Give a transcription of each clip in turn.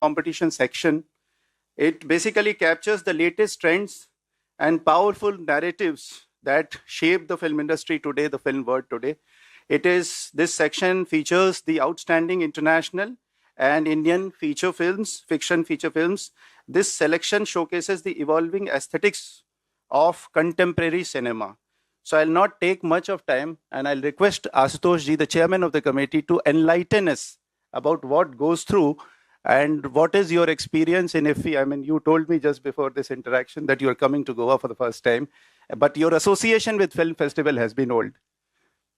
competition section. It basically captures the latest trends and powerful narratives that shape the film industry today, the film world today. This section features the outstanding international and Indian feature films, fiction feature films. This selection showcases the evolving aesthetics of contemporary cinema. So I'll not take much of time, and I'll request Ashutosh ji, the chairman of the committee, to enlighten us about what goes through and what is your experience in IFFI. I mean, you told me just before this interaction that you are coming to Goa for the first time, but your association with film festival has been old.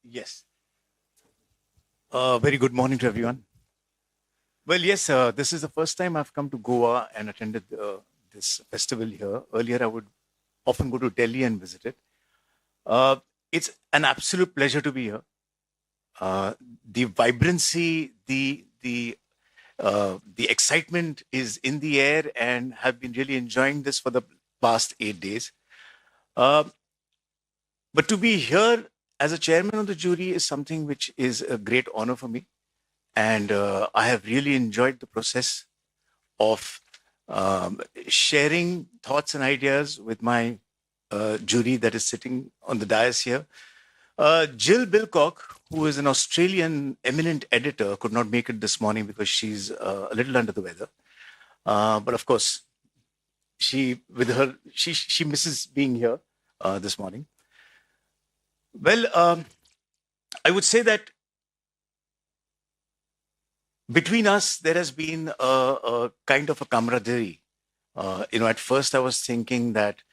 Yes. Very good morning to everyone. Well, yes, this is the first time I've come to Goa and attended this festival here. Earlier, I would often go to Delhi and visit it. It's an absolute pleasure to be here. The vibrancy, the excitement is in the air, and have been really enjoying this for the past 8 days. But to be here as a chairman of the jury is something which is a great honor for me. And I have really enjoyed the process of sharing thoughts and ideas with my jury that is sitting on the dais here. Jill Bilcock, who is an Australian eminent editor, could not make it this morning because she's a little under the weather. But of course, she misses being here this morning. Well, I would say that between us, there has been a kind of a camaraderie. At first I was thinking that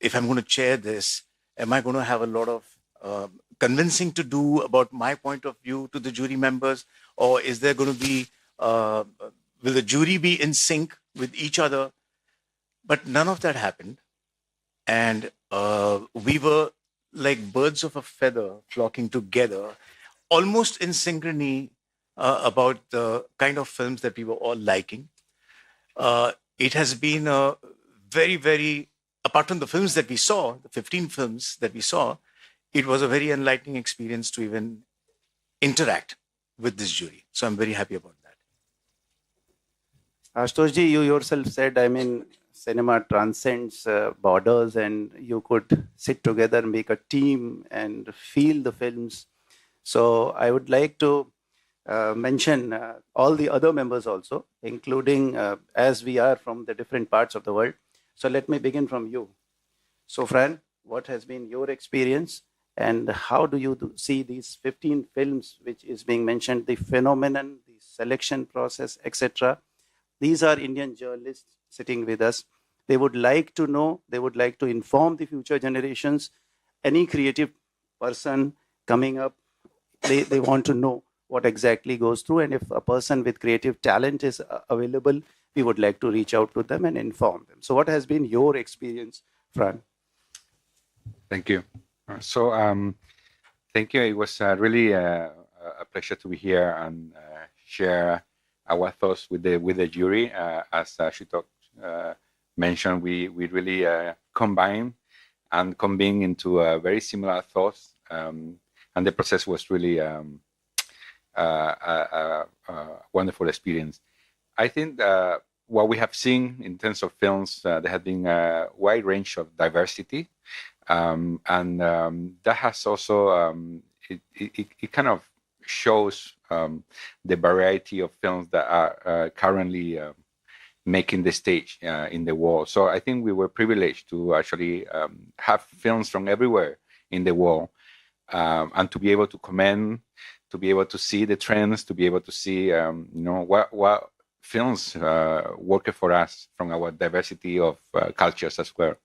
if I'm going to chair this, am I going to have a lot of convincing to do about my point of view to the jury members? Or is there going to be, will the jury be in sync with each other? But none of that happened. And we were like birds of a feather flocking together, almost in synchrony about the kind of films that we were all liking. It has been a very, very, apart from the films that we saw, the 15 films that we saw, it was a very enlightening experience to even interact with this jury. So I'm very happy about that. Ashutosh ji, you yourself said, I mean, cinema transcends borders, and you could sit together, make a team, and feel the films. So I would like to mention all the other members also, including as we are from the different parts of the world. So let me begin from you. So Fran, what has been your experience, and how do you see these 15 films which is being mentioned, the phenomenon, the selection process, etc.? These are Indian journalists sitting with us. They would like to know, they would like to inform the future generations. Any creative person coming up, they want to know what exactly goes through. And if a person with creative talent is available, we would like to reach out to them and inform them. So what has been your experience, Fran? Thank you. Thank you. It was really a pleasure to be here and share our thoughts with the jury. As Ashutosh mentioned, we really combine and convene into very similar thoughts, and the process was really a wonderful experience. I think what we have seen in terms of films, there has been a wide range of diversity, and that has also it kind of shows the variety of films that are currently making the stage in the world. So I think we were privileged to actually have films from everywhere in the world, and to be able to comment, to be able to see the trends, to be able to see what films work for us from our diversity of cultures as well.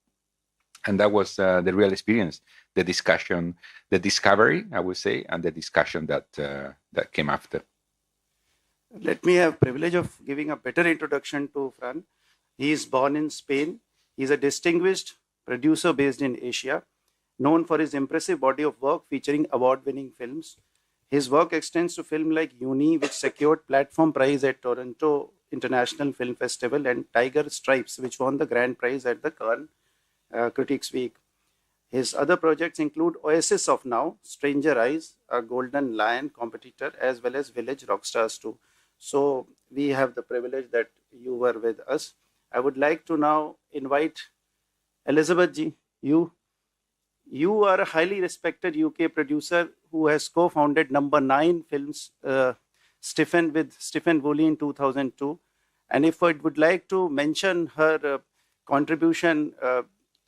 And that was the real experience, the discussion, the discovery, I would say, and the discussion that came after. Let me have privilege of giving a better introduction to Fran. He is born in Spain. He is a distinguished producer based in Asia, known for his impressive body of work featuring award-winning films. His work extends to film like Uni, which secured platform prize at Toronto International Film Festival, and Tiger Stripes, which won the grand prize at the Cannes Critics Week. His other projects include Oasis of Now, Stranger Eyes, a Golden Lion competitor, as well as Village Rockstars 2. So we have the privilege that you were with us. I would like to now invite Elizabeth ji. You are a highly respected UK producer who has co-founded Number 9 Films, Stephen with Stephen Woolley in 2002. And if I would like to mention her contribution,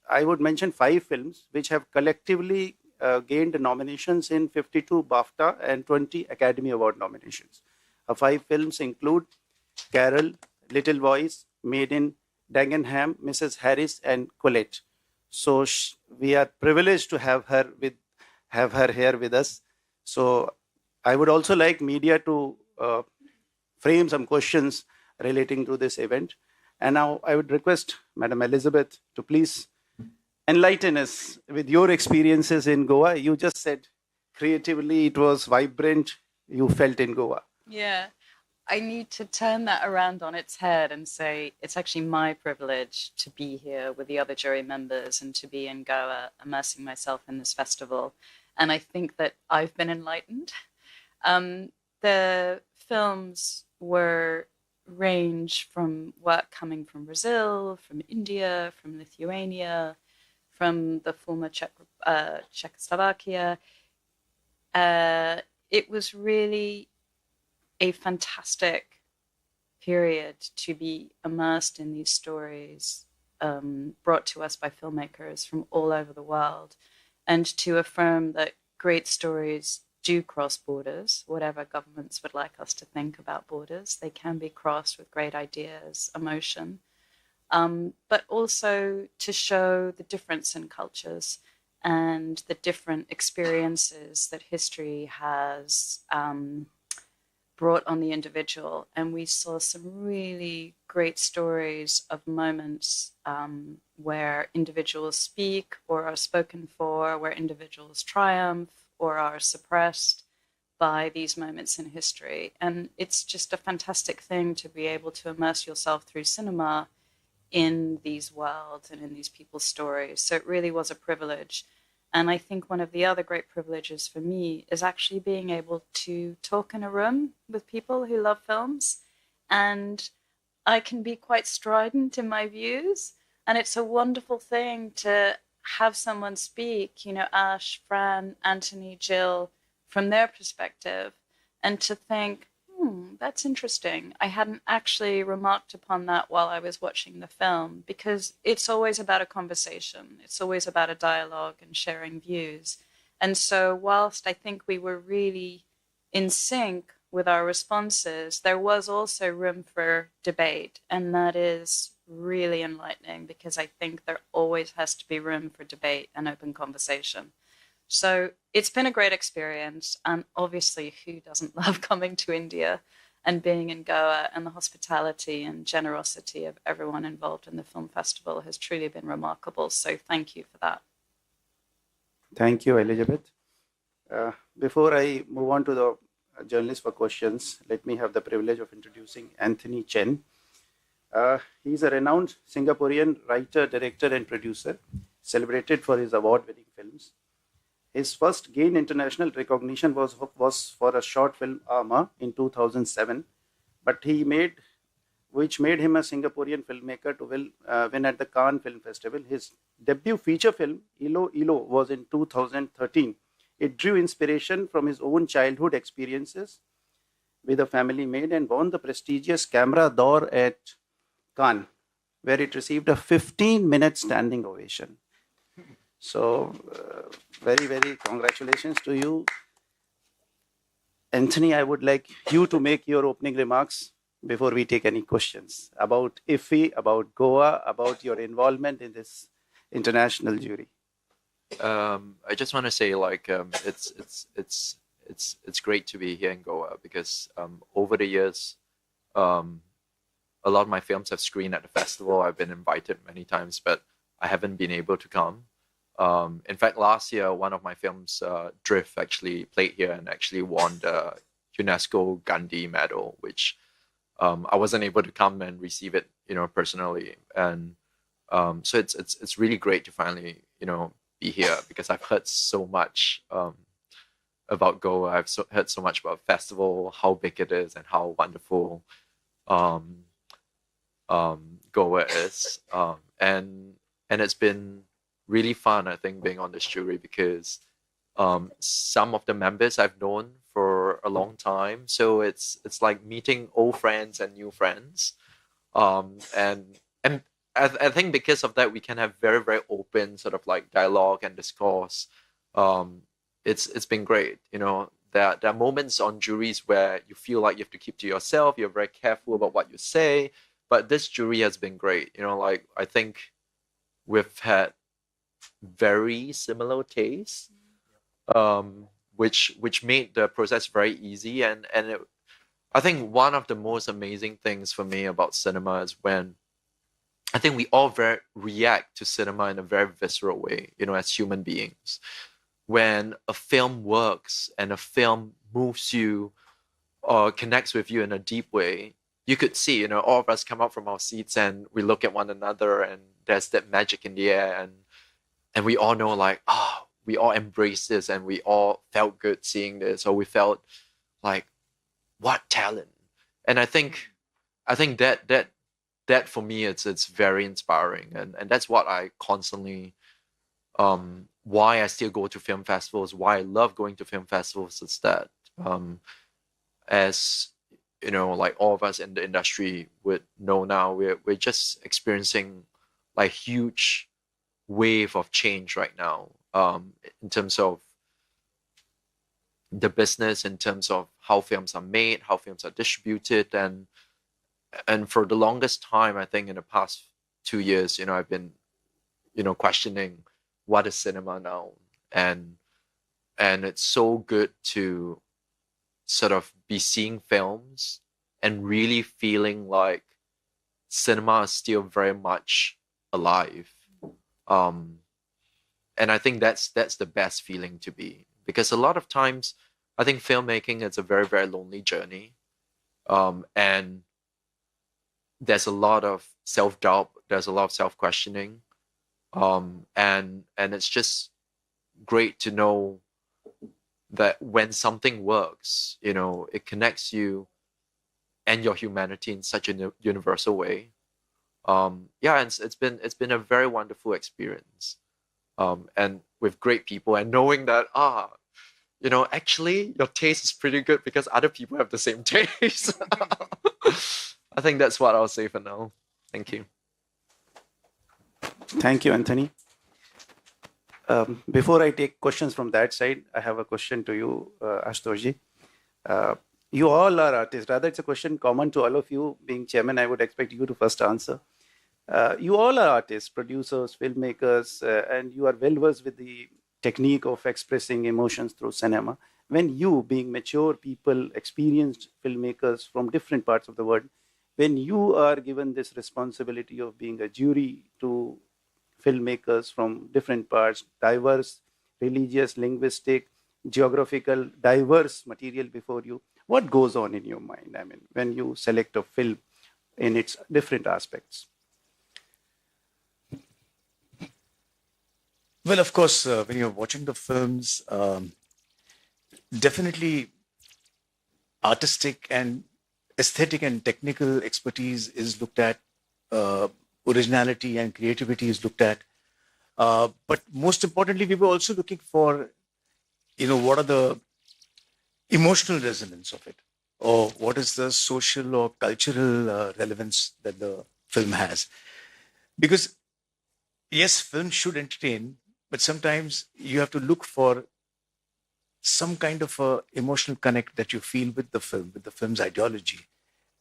I would mention 5 films which have collectively gained nominations in 52 BAFTA and 20 Academy Award nominations. Her 5 films include Carol, Little Voice, Maiden, Dagenham, Mrs. Harris, and Colette. So we are privileged to have her here with us. So I would also like media to frame some questions relating to this event. And now I would request Madam Elizabeth to please enlighten us with your experiences in Goa. You just said creatively it was vibrant, you felt in Goa. Yeah, I need to turn that around on its head and say it's actually my privilege to be here with the other jury members and to be in Goa, immersing myself in this festival. And I think that I've been enlightened. The films were range from work coming from Brazil, from India, from Lithuania, from the former Czechoslovakia. It was really a fantastic period to be immersed in these stories brought to us by filmmakers from all over the world, and to affirm that great stories do cross borders, whatever governments would like us to think about borders. They can be crossed with great ideas, emotion, but also to show the difference in cultures and the different experiences that history has brought on the individual. And we saw some really great stories of moments where individuals speak or are spoken for, where individuals triumph or are suppressed by these moments in history. And it's just a fantastic thing to be able to immerse yourself through cinema in these worlds and in these people's stories. So it really was a privilege. And I think one of the other great privileges for me is actually being able to talk in a room with people who love films. And I can be quite strident in my views. And it's a wonderful thing to have someone speak, you know, Ash, Fran, Anthony, Jill, from their perspective, and to think, that's interesting. I hadn't actually remarked upon that while I was watching the film, because it's always about a conversation. It's always about a dialogue and sharing views. And so whilst I think we were really in sync with our responses, there was also room for debate. And that is really enlightening, because I think there always has to be room for debate and open conversation. So it's been a great experience. And obviously, who doesn't love coming to India and being in Goa? And the hospitality and generosity of everyone involved in the film festival has truly been remarkable. So thank you for that. Thank you, Elizabeth. Before I move on to the journalists for questions, let me have the privilege of introducing Anthony Chen. He's a renowned Singaporean writer, director, and producer, celebrated for his award-winning films. His first gained international recognition was for a short film, Arma, in 2007, which made him a Singaporean filmmaker to win at the Cannes Film Festival. His debut feature film, Ilo Ilo, was in 2013. It drew inspiration from his own childhood experiences with a family maid and won the prestigious Camera d'Or at Cannes, where it received a 15-minute standing ovation. So, very, very congratulations to you. Anthony, I would like you to make your opening remarks before we take any questions about IFFI, about Goa, about your involvement in this international jury. I just want to say, it's great to be here in Goa, because over the years, a lot of my films have screened at the festival. I've been invited many times, but I haven't been able to come. In fact, last year, one of my films, Drift, actually played here and actually won the UNESCO Gandhi Medal, which I wasn't able to come and receive it, personally. And so it's really great to finally, be here, because I've heard so much about Goa. I've heard so much about festival, how big it is, and how wonderful um, Goa is. And it's been really fun, I think, being on this jury because some of the members I've known for a long time. So it's like meeting old friends and new friends. And I think because of that, we can have very, very open sort of like dialogue and discourse. It's been great. You know, there are moments on juries where you feel like you have to keep to yourself. You're very careful about what you say. But this jury has been great. You know, like I think we've had very similar tastes, which made the process very easy. I think one of the most amazing things for me about cinema is when I think we all react to cinema in a very visceral way, you know, as human beings. When a film works and a film moves you or connects with you in a deep way, you could see, you know, all of us come out from our seats and we look at one another and there's that magic in the air and we all know like, we all embraced this and we all felt good seeing this, or we felt like, what talent. And I think that for me it's very inspiring, and that's what I constantly why I still go to film festivals, why I love going to film festivals is that as you know, like all of us in the industry would know now, we're just experiencing like huge wave of change right now, in terms of the business, in terms of how films are made, how films are distributed, and for the longest time, I think in the past 2 years, you know, I've been, you know, questioning what is cinema now, and it's so good to sort of be seeing films and really feeling like cinema is still very much alive. And I think that's the best feeling to be, because a lot of times I think filmmaking is a very, very lonely journey. And there's a lot of self-doubt, there's a lot of self-questioning. And it's just great to know that when something works, you know, it connects you and your humanity in such a universal way. Yeah, and it's been a very wonderful experience. And with great people, and knowing that you know, actually your taste is pretty good because other people have the same taste. I think that's what I'll say for now. Thank you. Thank you, Anthony. Before I take questions from that side, I have a question to you, Ashutoshji. You all are artists. Rather, it's a question common to all of you. Being chairman, I would expect you to first answer. You all are artists, producers, filmmakers, and you are well versed with the technique of expressing emotions through cinema. When you, being mature people, experienced filmmakers from different parts of the world, when you are given this responsibility of being a jury to filmmakers from different parts, diverse, religious, linguistic, geographical, diverse material before you, what goes on in your mind? I mean, when you select a film in its different aspects. Well, of course, when you're watching the films, definitely artistic and aesthetic and technical expertise is looked at. Originality and creativity is looked at. But most importantly, we were also looking for, you know, what are the emotional resonance of it, or what is the social or cultural relevance that the film has. Because yes, film should entertain, but sometimes you have to look for some kind of a emotional connect that you feel with the film, with the film's ideology.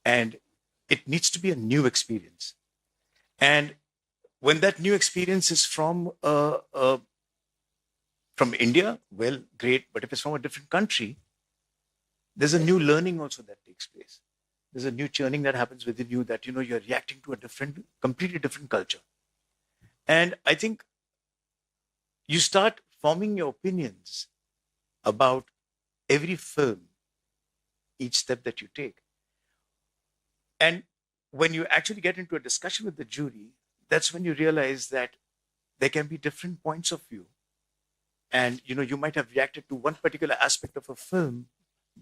And it needs to be a new experience. And when that new experience is from India, well, great. But if it's from a different country, there's a new learning also that takes place. There's a new churning that happens within you, that, you know, you're reacting to a completely different culture. And I think you start forming your opinions about every film, each step that you take. And when you actually get into a discussion with the jury, that's when you realize that there can be different points of view and you might have reacted to one particular aspect of a film,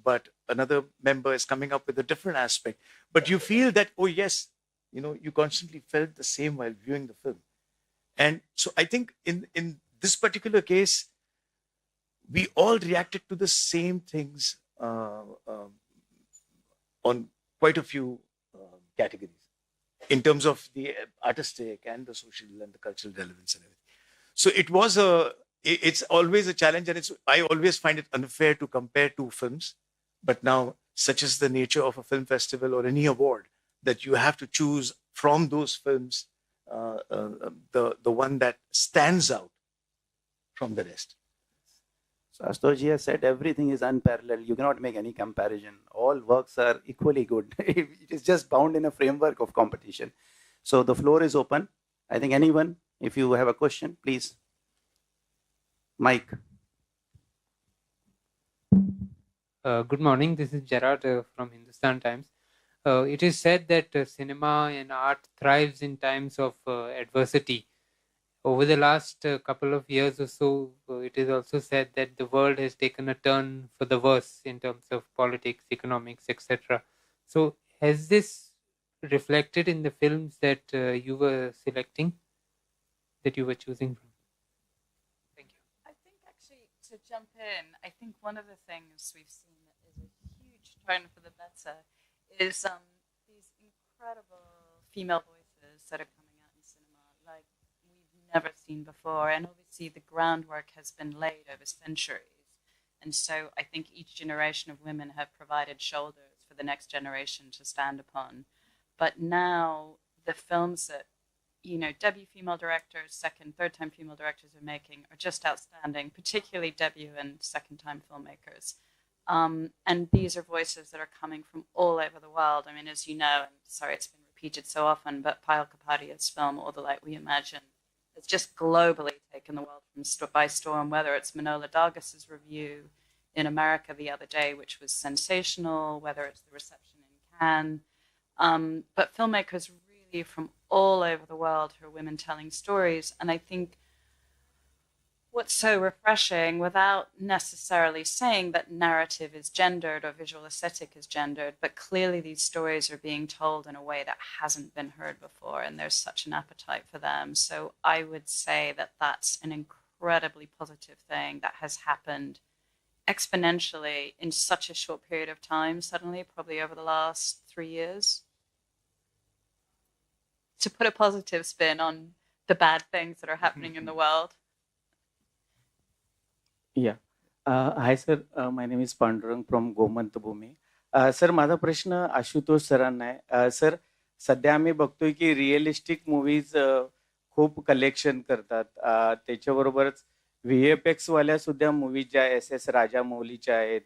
but another member is coming up with a different aspect, but you feel that, oh yes, you constantly felt the same while viewing the film. And so I think in this particular case, we all reacted to the same things on quite a few categories in terms of the artistic and the social and the cultural relevance and everything. So it's always a challenge, and I always find it unfair to compare two films. But now, such is the nature of a film festival or any award, that you have to choose from those films the one that stands out from the rest. So Ashutosh has said everything is unparalleled. You cannot make any comparison. All works are equally good. It is just bound in a framework of competition. So the floor is open. I think anyone, if you have a question, please. Mike. Good morning. This is Gerard from Hindustan Times. It is said that cinema and art thrives in times of adversity. Over the last couple of years or so, it is also said that the world has taken a turn for the worse in terms of politics, economics, etc. So has this reflected in the films that you were selecting, that you were choosing from? Thank you. I think actually, to jump in, I think one of the things we've seen that is a huge turn for the better is these incredible female voices that are coming out in cinema, like we've never seen before. And obviously the groundwork has been laid over centuries. And so I think each generation of women have provided shoulders for the next generation to stand upon. But now the films that, debut female directors, second, third time female directors are making are just outstanding, particularly debut and second time filmmakers. And these are voices that are coming from all over the world. I mean, as you know, and sorry it's been repeated so often, but Payal Kapadia's film, All the Light We Imagine, has just globally taken the world by storm, whether it's Manohla Dargis's review in America the other day, which was sensational, whether it's the reception in Cannes. But filmmakers really from all over the world who are women telling stories. And I think what's so refreshing, without necessarily saying that narrative is gendered or visual aesthetic is gendered, but clearly these stories are being told in a way that hasn't been heard before, and there's such an appetite for them. So I would say that that's an incredibly positive thing that has happened exponentially in such a short period of time, suddenly, probably over the last 3 years. To put a positive spin on the bad things that are happening in the world. Yeah. Hi, sir. My name is Pandurang from Gomant Bhumi. Sir माझा प्रश्न आशुतोष सरांना आहे. Sir सध्या आम्ही बघतोय की realistic movies खूप collection करतात. त्याच्याबरोबरच VFX वाल्या सुद्धा मूवीज ज्या SS राजामौलीच्या आहेत,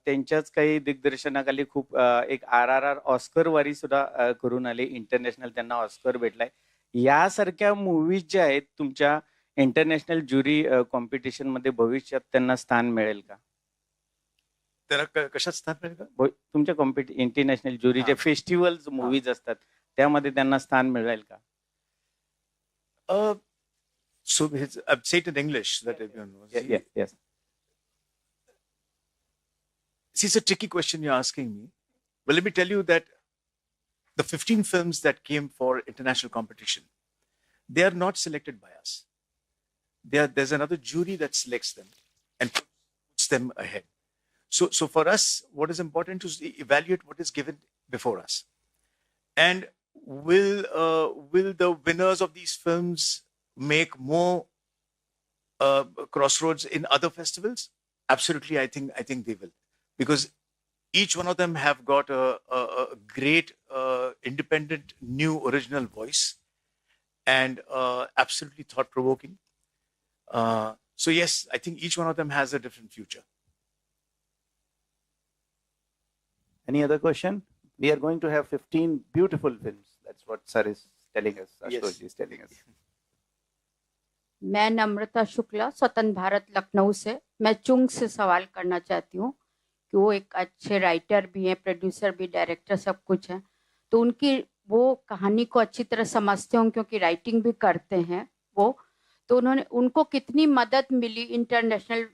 त्यांच्याच काही दिग्दर्शनाखाली खूप एक RRR ऑस्कर वारी सुद्धा करून आले. इंटरनॅशनल त्यांना ऑस्कर भेटलाय. यासारख्या मूवीज ज्या आहेत तुमच्या इंटरनॅशनल ज्युरी कॉम्पिटिशन मध्ये भविष्यात त्यांना स्थान मिळेल का? त्याला कशात स्थान मिळेल का? तुमच्या इंटरनॅशनल ज्युरी जे फेस्टिवल्स मूवीज असतात त्यामध्ये त्यांना स्थान मिळेल का? So I've said it in English that everyone knows. Yes. See, it's a tricky question you're asking me. Well, let me tell you that the 15 films that came for international competition, they are not selected by us. There's another jury that selects them and puts them ahead. So for us, what is important is to evaluate what is given before us. And will the winners of these films make more crossroads in other festivals? Absolutely, I think they will, because each one of them have got a great independent, new, original voice, and absolutely thought-provoking. So yes, I think each one of them has a different future. Any other question? We are going to have 15 beautiful films. That's what sir is telling us. Ashutosh is telling us. मैं नम्रता शुक्ला स्वतंत्र भारत लखनऊ से, मैं चुंग से सवाल करना चाहती हूँ कि वो एक अच्छे राइटर भी हैं, प्रोड्यूसर भी, डायरेक्टर, सब कुछ हैं, तो उनकी वो कहानी को अच्छी तरह समझते हों क्योंकि राइटिंग भी करते हैं वो, तो उन्होंने उनको कितनी मदद मिली इंटरनेशनल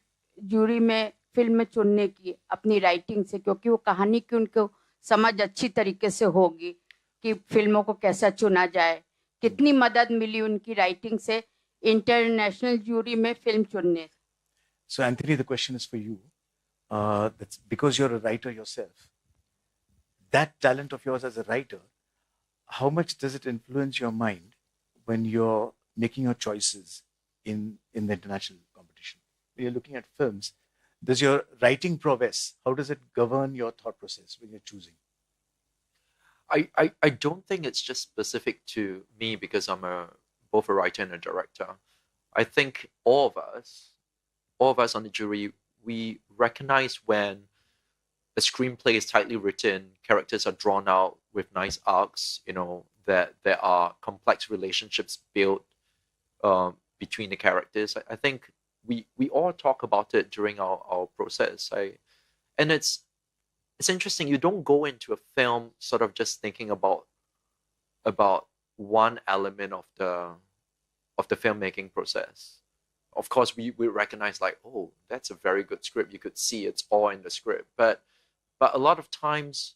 जूरी में फिल्म चुनने की अपनी राइटिंग से, क्योंकि वो कहानी की उनको समझ अच्छी तरीके से होगी कि फिल्मों को कैसा चुना जाए, कितनी मदद मिली उनकी राइटिंग से इंटरनेशनल जूरी में फिल्म चुनने. So, Anthony, the question is for you. That's because you're a writer yourself. That talent of yours as a writer, how much does it influence your mind when you're making your choices in the international competition? When you're looking at films, does your writing prowess, how does it govern your thought process when you're choosing? I don't think it's just specific to me because I'm both a writer and a director. I think all of us on the jury, we recognize when a screenplay is tightly written, characters are drawn out with nice arcs, that there are complex relationships built between the characters. I think we all talk about it during our process. And it's interesting. You don't go into a film sort of just thinking about one element of the filmmaking process. Of course, we recognize like, oh, that's a very good script. You could see it's all in the script. But a lot of times,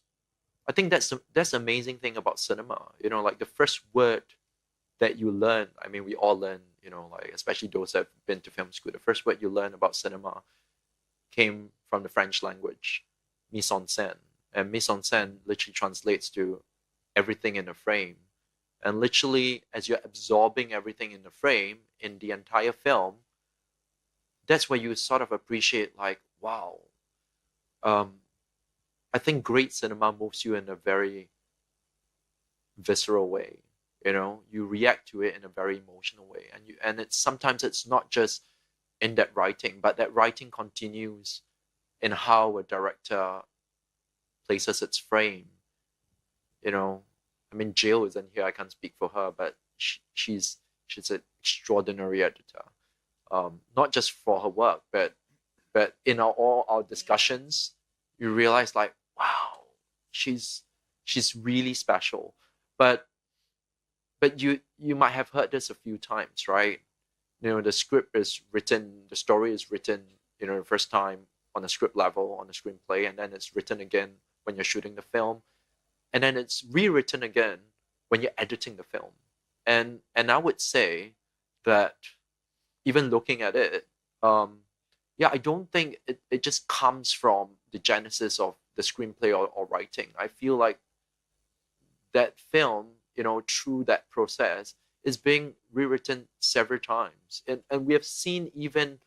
I think that's the amazing thing about cinema. Like the first word that you learn. I mean, we all learn. Like especially those that have been to film school. The first word you learn about cinema came from the French language, mise en scène, and mise en scène literally translates to everything in a frame. And literally, as you're absorbing everything in the frame, in the entire film, that's where you sort of appreciate, like, wow. I think great cinema moves you in a very visceral way. You react to it in a very emotional way, and sometimes it's not just in that writing, but that writing continues in how a director places its frame. I mean, Jill isn't here. I can't speak for her, but she's an extraordinary editor. Not just for her work, but in all our discussions, you realize like, wow, she's really special. But you might have heard this a few times, right? The script is written, the story is written, the first time on a script level, on a screenplay, and then it's written again when you're shooting the film. And then it's rewritten again when you're editing the film. And I would say that even looking at it, I don't think it just comes from the genesis of the screenplay or writing. I feel like that film, through that process, is being rewritten several times. And we have seen even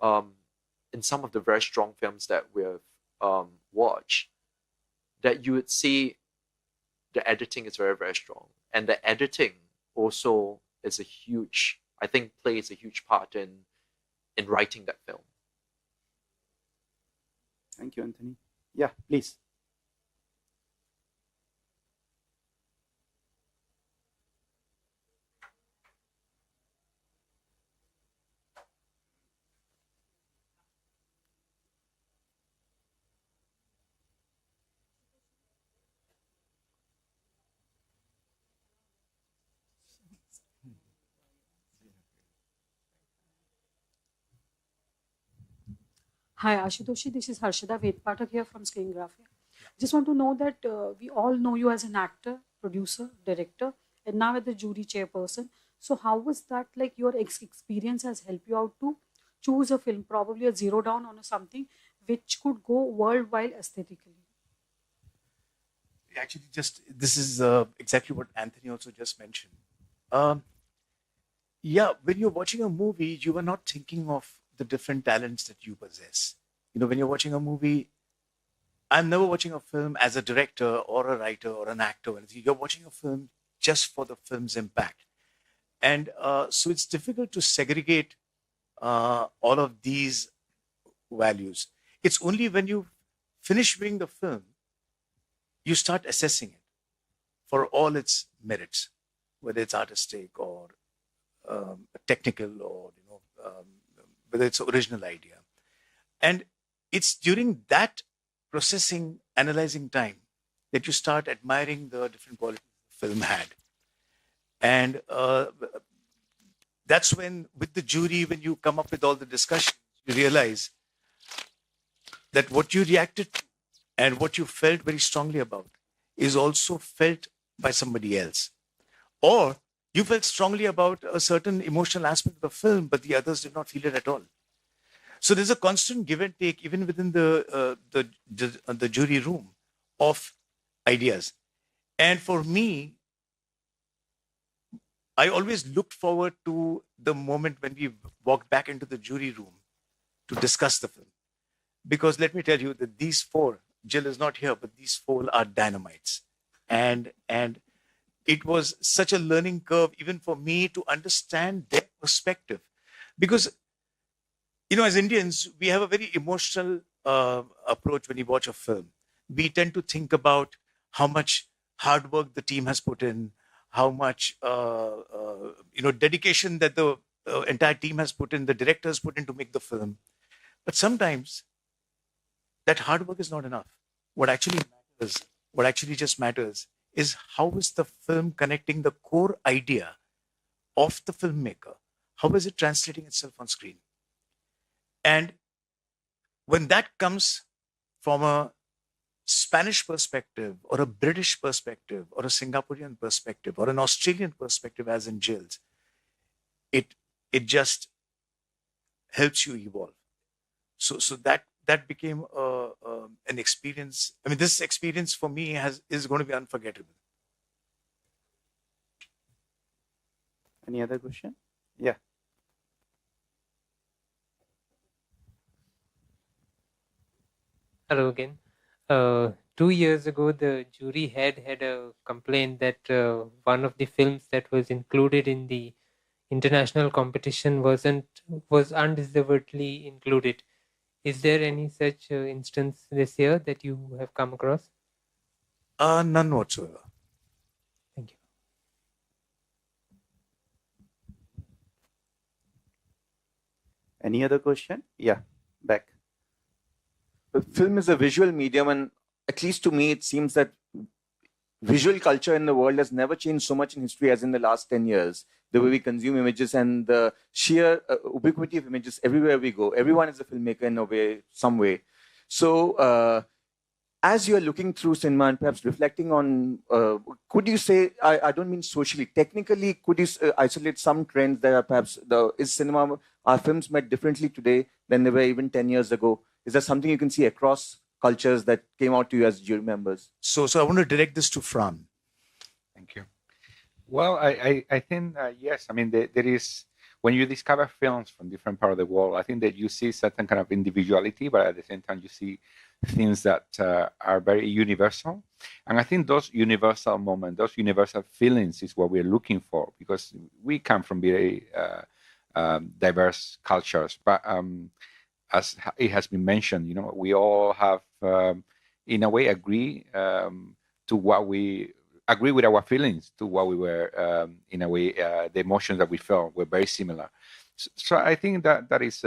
in some of the very strong films that we have watched, that you would see the editing is very, very strong. And the editing also is plays a huge part in writing that film. Thank you, Anthony. Yeah, please. Hi, Ashutoshi. This is Harshada Vedpatak here from Screengraphia. Just want to know that we all know you as an actor, producer, director, and now as the jury chairperson. So how was that, like your experience has helped you out to choose a film, probably a zero down on something which could go worldwide aesthetically? Actually, this is exactly what Anthony also just mentioned. When you're watching a movie, you are not thinking of the different talents that you possess. When you're watching a movie, I'm never watching a film as a director or a writer or an actor or anything. You're watching a film just for the film's impact. And so it's difficult to segregate all of these values. It's only when you finish viewing the film, you start assessing it for all its merits, whether it's artistic or technical or whether it's original idea. And it's during that processing, analyzing time that you start admiring the different qualities the film had. And that's when, with the jury, when you come up with all the discussions, you realize that what you reacted to and what you felt very strongly about is also felt by somebody else. Or you felt strongly about a certain emotional aspect of the film, but the others did not feel it at all. So there's a constant give and take, even within the jury room, of ideas. And for me, I always looked forward to the moment when we walked back into the jury room to discuss the film. Because let me tell you that these four, Jill is not here, but these four are dynamites. And it was such a learning curve, even for me, to understand their perspective. Because, you know, as Indians, we have a very emotional approach when we watch a film. We tend to think about how much hard work the team has put in, how much dedication that the entire team has put in, the director has put in to make the film. But sometimes that hard work is not enough. What actually just matters is how is the film connecting the core idea of the filmmaker? How is it translating itself on screen? And when that comes from a Spanish perspective, or a British perspective, or a Singaporean perspective, or an Australian perspective, as in Jill's, it just helps you evolve. So that became an experience. I mean, this experience for me is going to be unforgettable. Any other question? Yeah. Hello again. 2 years ago, the jury had a complaint that one of the films that was included in the international competition was undeservedly included. Is there any such instance this year that you have come across? None whatsoever. Thank you. Any other question? Yeah, back. Film is a visual medium, and at least to me, it seems that visual culture in the world has never changed so much in history as in the last 10 years. The way we consume images and the sheer ubiquity of images everywhere we go. Everyone is a filmmaker in a way, some way. So as you're looking through cinema and perhaps reflecting on, could you say, I don't mean socially, technically, could you isolate some trends that are perhaps, are films made differently today than they were even 10 years ago? Is there something you can see across cultures that came out to you as jury members? So I want to direct this to Fran. Thank you. Well, I think, yes. I mean, there is, when you discover films from different parts of the world, I think that you see certain kind of individuality, but at the same time, you see things that are very universal. And I think those universal moments, those universal feelings is what we're looking for, because we come from very diverse cultures. But as it has been mentioned, you know, we all have, in a way, agree with our feelings to what we were, in a way, the emotions that we felt were very similar. So I think that is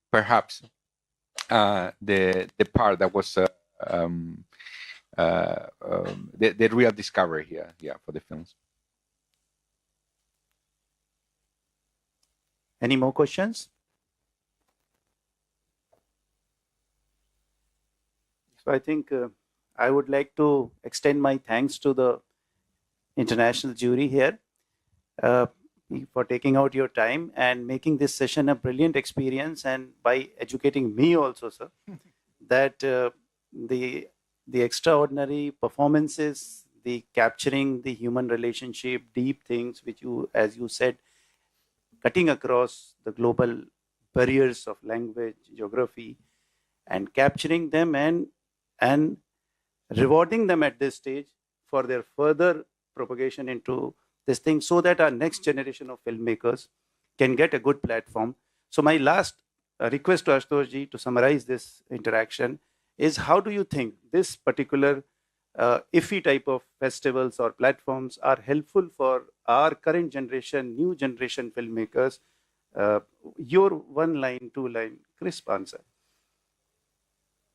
perhaps the part that was the real discovery here, for the films. Any more questions? So I think I would like to extend my thanks to the international jury here for taking out your time and making this session a brilliant experience, and by educating me also, sir, that the extraordinary performances, the capturing the human relationship, deep things which you, as you said, cutting across the global barriers of language, geography, and capturing them and rewarding them at this stage for their further propagation into this thing, so that our next generation of filmmakers can get a good platform. So my last request to Ashutosh ji to summarize this interaction is, how do you think this particular iffy type of festivals or platforms are helpful for our current generation, new generation filmmakers? Your one line, two line, crisp answer.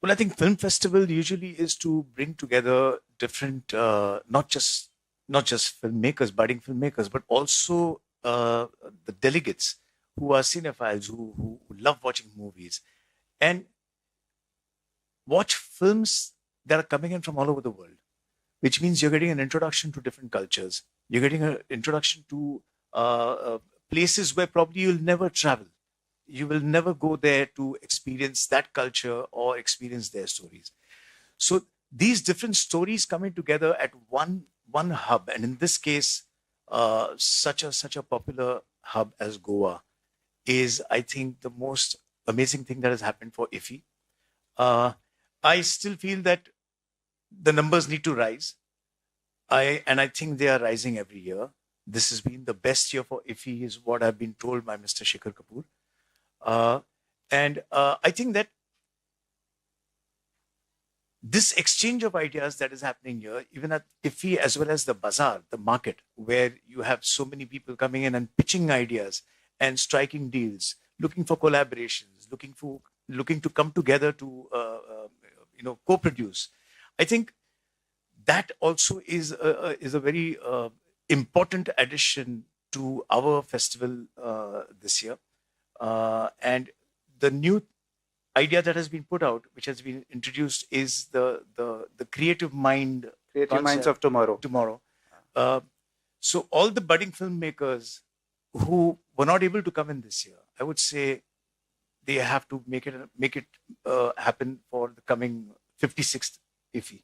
Well, I think film festival usually is to bring together different, not just filmmakers, budding filmmakers, but also the delegates who are cinephiles, who love watching movies, and watch films that are coming in from all over the world, which means you're getting an introduction to different cultures. You're getting an introduction to places where probably you'll never travel. You will never go there to experience that culture or experience their stories. So these different stories coming together at one hub, and in this case, such a popular hub as Goa is, I think, the most amazing thing that has happened for IFFI. I still feel that the numbers need to rise. I think they are rising every year. This has been the best year for IFFI, is what I've been told by Mr. Shekhar Kapoor. I think that this exchange of ideas that is happening here, even at IFFI as well as the bazaar, the market, where you have so many people coming in and pitching ideas and striking deals, looking for collaborations, looking to come together to co-produce. I think that also is a very important addition to our festival this year. And the new idea that has been put out, which has been introduced, is the creative mind. Creative Minds of Tomorrow. So all the budding filmmakers who were not able to come in this year, I would say they have to make it happen for the coming 56th IFFI.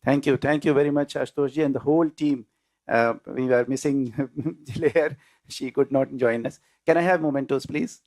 Thank you very much, Ashutosh ji, and the whole team. We were missing Jilair. She could not join us. Can I have mementos, please?